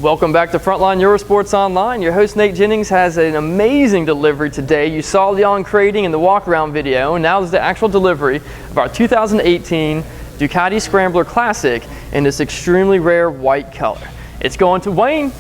Welcome back to Frontline Eurosports Online. Your host Nate Jennings has an amazing delivery today. You saw the on-crating and the walk-around video, and now is the actual delivery of our 2018 Ducati Scrambler Classic in this extremely rare white color. It's going to Wayne.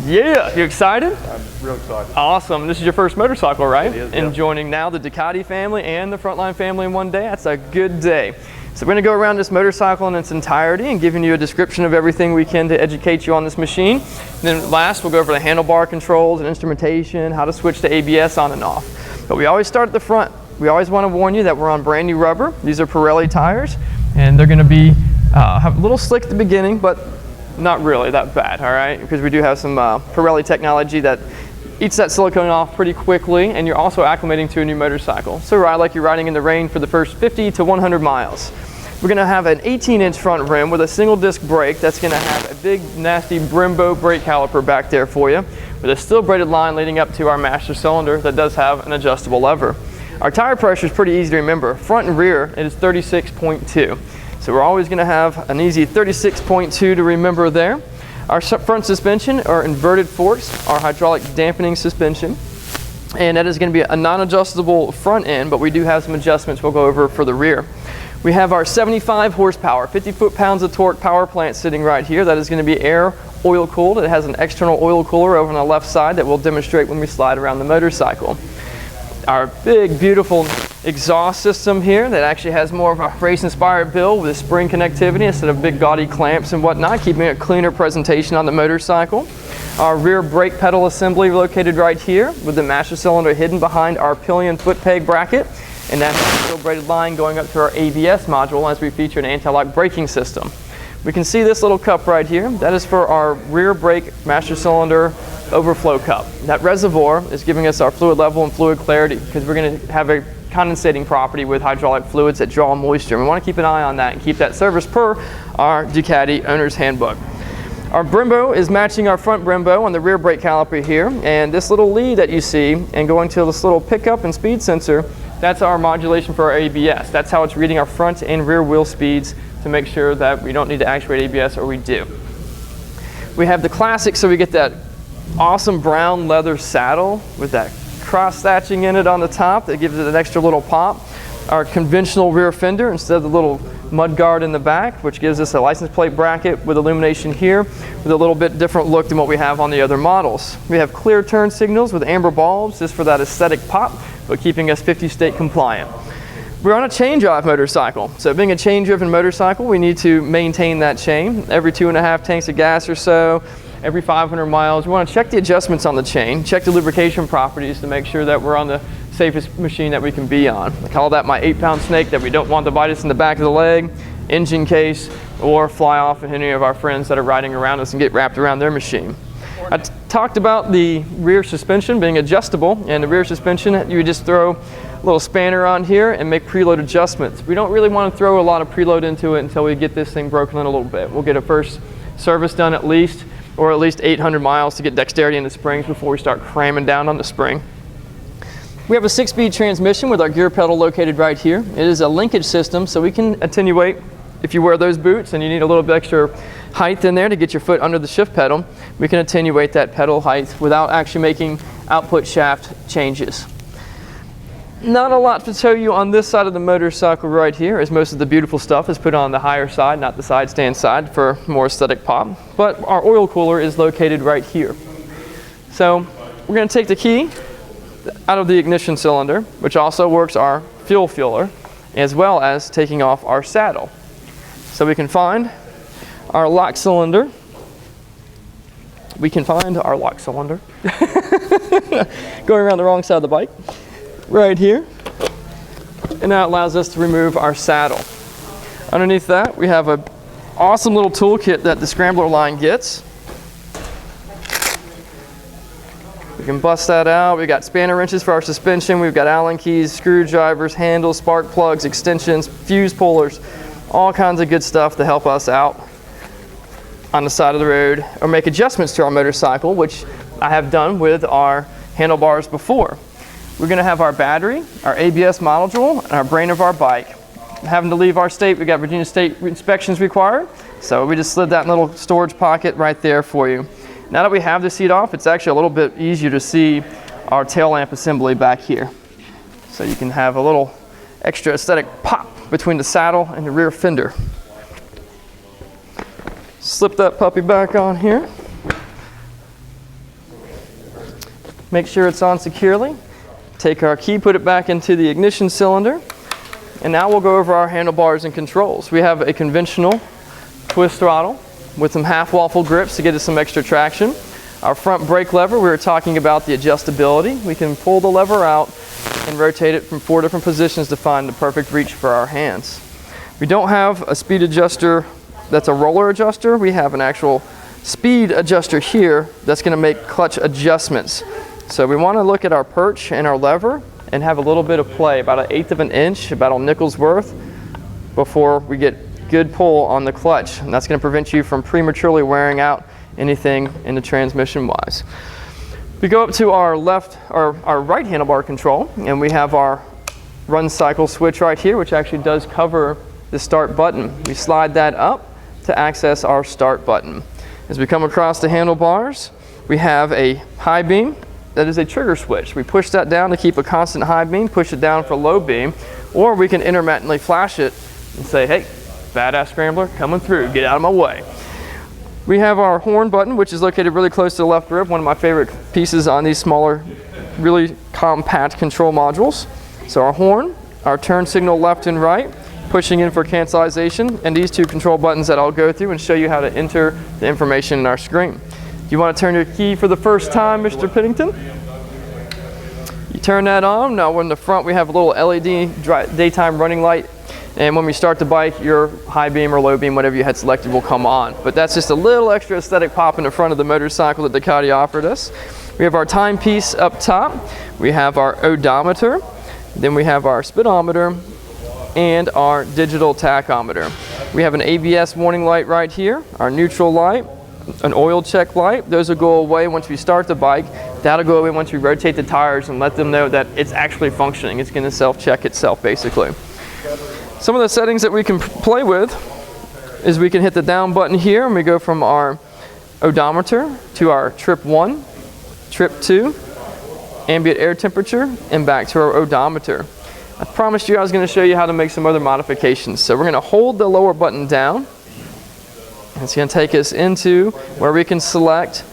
Yeah, you excited? I'm real excited. Awesome. This is your first motorcycle, right? It is, And yeah. joining now the Ducati family and the Frontline family in one day. That's a good day. So we're going to go around this motorcycle in its entirety and giving you a description of everything we can to educate you on this machine. And then last, we'll go over the handlebar controls and instrumentation, how to switch to ABS on and off. But we always start at the front. We always want to warn you that we're on brand new rubber. These are Pirelli tires, and they're going to be have a little slick at the beginning, but not really that bad, all right? Because we do have some Pirelli technology that eats that silicone off pretty quickly, and you're also acclimating to a new motorcycle. So ride like you're riding in the rain for the first 50 to 100 miles. We're going to have an 18-inch front rim with a single disc brake that's going to have a big nasty Brembo brake caliper back there for you with a steel braided line leading up to our master cylinder that does have an adjustable lever. Our tire pressure is pretty easy to remember. Front and rear, it is 36.2. So we're always going to have an easy 36.2 to remember there. Our front suspension are inverted forks, our hydraulic dampening suspension. And that is going to be a non-adjustable front end, but we do have some adjustments we'll go over for the rear. We have our 75 horsepower, 50 foot-pounds of torque power plant sitting right here. That is going to be air oil cooled. It has an external oil cooler over on the left side that we'll demonstrate when we slide around the motorcycle. Our big, beautiful exhaust system here that actually has more of a race-inspired build with spring connectivity instead of big gaudy clamps and whatnot, keeping a cleaner presentation on the motorcycle. Our rear brake pedal assembly located right here with the master cylinder hidden behind our pillion foot peg bracket. And that's the steel braided line going up to our ABS module as we feature an anti-lock braking system. We can see this little cup right here. That is for our rear brake master cylinder overflow cup. That reservoir is giving us our fluid level and fluid clarity because we're going to have a condensating property with hydraulic fluids that draw moisture. We want to keep an eye on that and keep that service per our Ducati owner's handbook. Our Brembo is matching our front Brembo on the rear brake caliper here, and this little lead that you see and going to this little pickup and speed sensor, that's our modulation for our ABS. That's how it's reading our front and rear wheel speeds to make sure that we don't need to actuate ABS, or we do. We have the Classic, so we get that awesome brown leather saddle with that cross thatching in it on the top that gives it an extra little pop. Our conventional rear fender instead of the little mud guard in the back, which gives us a license plate bracket with illumination here with a little bit different look than what we have on the other models. We have clear turn signals with amber bulbs just for that aesthetic pop, but keeping us 50 state compliant. We're on a chain drive motorcycle. So being a chain driven motorcycle, we need to maintain that chain. Every 2.5 tanks of gas or so, every 500 miles. We want to check the adjustments on the chain, check the lubrication properties to make sure that we're on the safest machine that we can be on. I call that my 8-pound snake that we don't want to bite us in the back of the leg, engine case, or fly off at any of our friends that are riding around us and get wrapped around their machine. I talked about the rear suspension being adjustable, and the rear suspension, you would just throw a little spanner on here and make preload adjustments. We don't really want to throw a lot of preload into it until we get this thing broken in a little bit. We'll get a first service done at least 800 miles to get dexterity in the springs before we start cramming down on the spring. We have a 6-speed transmission with our gear pedal located right here. It is a linkage system, so we can attenuate if you wear those boots and you need a little bit extra height in there to get your foot under the shift pedal. We can attenuate that pedal height without actually making output shaft changes. Not a lot to show you on this side of the motorcycle right here, as most of the beautiful stuff is put on the higher side, not the side stand side, for more aesthetic pop. But our oil cooler is located right here. So we're going to take the key out of the ignition cylinder, which also works our fuel filler, as well as taking off our saddle. So we can find our lock cylinder. Going around the wrong side of the bike. Right here. And that allows us to remove our saddle. Underneath that, we have an awesome little toolkit that the Scrambler line gets. We can bust that out. We've got spanner wrenches for our suspension. We've got Allen keys, screwdrivers, handles, spark plugs, extensions, fuse pullers, all kinds of good stuff to help us out on the side of the road or make adjustments to our motorcycle, which I have done with our handlebars before. We're going to have our battery, our ABS module, and our brain of our bike. Having to leave our state, we got Virginia State inspections required, so we just slid that little storage pocket right there for you. Now that we have the seat off, it's actually a little bit easier to see our tail lamp assembly back here. So you can have a little extra aesthetic pop between the saddle and the rear fender. Slip that puppy back on here. Make sure it's on securely. Take our key, put it back into the ignition cylinder. And now we'll go over our handlebars and controls. We have a conventional twist throttle with some half waffle grips to get us some extra traction. Our front brake lever, we were talking about the adjustability. We can pull the lever out and rotate it from 4 different positions to find the perfect reach for our hands. We don't have a speed adjuster that's a roller adjuster. We have an actual speed adjuster here that's going to make clutch adjustments. So we want to look at our perch and our lever and have a little bit of play, about 1/8 of an inch, about a nickel's worth, before we get good pull on the clutch. And that's going to prevent you from prematurely wearing out anything in the transmission wise. We go up to our left, or our right handlebar control, and we have our run cycle switch right here, which actually does cover the start button. We slide that up to access our start button. As we come across the handlebars, we have a high beam. That is a trigger switch. We push that down to keep a constant high beam, push it down for low beam, or we can intermittently flash it and say, hey, badass scrambler coming through, get out of my way. We have our horn button, which is located really close to the left grip, one of my favorite pieces on these smaller, really compact control modules. So our horn, our turn signal left and right, pushing in for cancellation, and these 2 control buttons that I'll go through and show you how to enter the information in our screen. You want to turn your key for the first time, Mr. Pennington? You turn that on. Now in the front we have a little LED daytime running light, and when we start the bike, your high beam or low beam, whatever you had selected, will come on. But that's just a little extra aesthetic pop in the front of the motorcycle that Ducati offered us. We have our timepiece up top. We have our odometer. Then we have our speedometer and our digital tachometer. We have an ABS warning light right here, our neutral light, an oil check light. Those will go away once we start the bike. That'll go away once we rotate the tires and let them know that it's actually functioning. It's going to self-check itself, basically. Some of the settings that we can play with is we can hit the down button here, and we go from our odometer to our trip 1, trip 2, ambient air temperature, and back to our odometer. I promised you I was going to show you how to make some other modifications. So we're going to hold the lower button down. It's going to take us into where we can select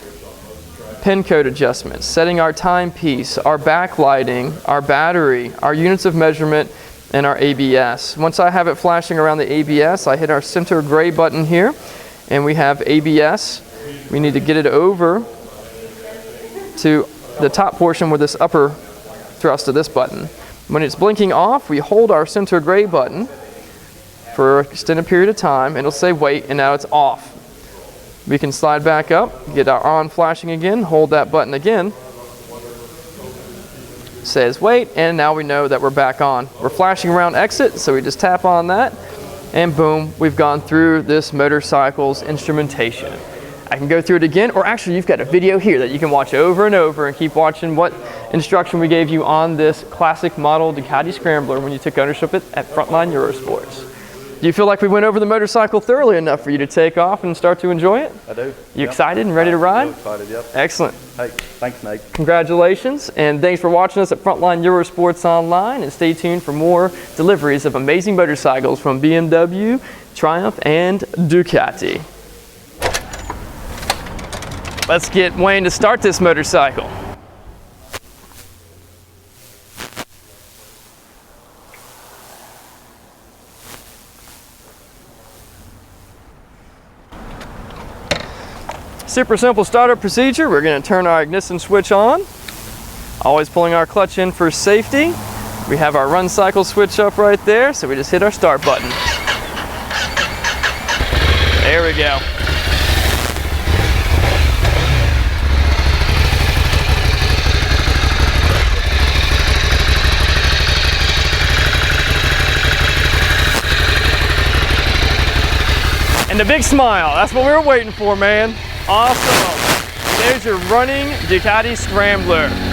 pin code adjustments, setting our timepiece, our backlighting, our battery, our units of measurement, and our ABS. Once I have it flashing around the ABS, I hit our center gray button here, and we have ABS. We need to get it over to the top portion with this upper thrust of this button. When it's blinking off, we hold our center gray button for an extended period of time, and it'll say wait, and now it's off. We can slide back up, get our on flashing again, hold that button again, says wait, and now we know that we're back on. We're flashing around exit, so we just tap on that, and boom, we've gone through this motorcycle's instrumentation. I can go through it again, or actually you've got a video here that you can watch over and over and keep watching what instruction we gave you on this classic model Ducati Scrambler when you took ownership at Frontline Eurosports. Do you feel like we went over the motorcycle thoroughly enough for you to take off and start to enjoy it? I do. You excited and ready to ride? I'm excited, yep. Excellent. Hey, thanks, Nate. Congratulations, and thanks for watching us at Frontline Eurosports Online, and stay tuned for more deliveries of amazing motorcycles from BMW, Triumph, and Ducati. Let's get Wayne to start this motorcycle. Super simple startup procedure. We're going to turn our ignition switch on, always pulling our clutch in for safety. We have our run cycle switch up right there, so we just hit our start button. There we go. And the big smile, that's what we were waiting for, man. Awesome. there's your running Ducati Scrambler.